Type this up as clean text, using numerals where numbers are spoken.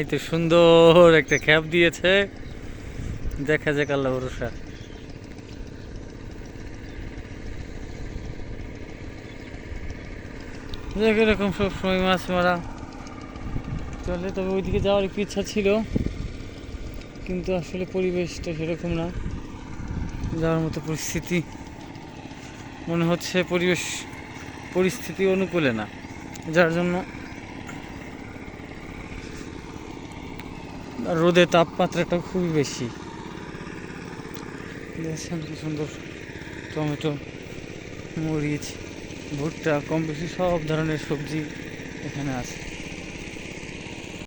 এই তো সুন্দর একটা খ্যাপ দিয়েছে, দেখা যাক আল্লাহ ভরসা। দেখ এরকম সবসময় মাছ মারা চলে, তবে ওইদিকে যাওয়ার একটু ইচ্ছা ছিল, কিন্তু আসলে পরিবেশটা সেরকম না, যাওয়ার মতো পরিস্থিতি মনে হচ্ছে, পরিস্থিতি অনুকূলে না, যার জন্য রোদের তাপমাত্রাটা খুবই বেশি। দেখছেন কি সুন্দর টমেটো, মরিচ, ভুট্টা, কম বেশি সব ধরনের সবজি এখানে আছে।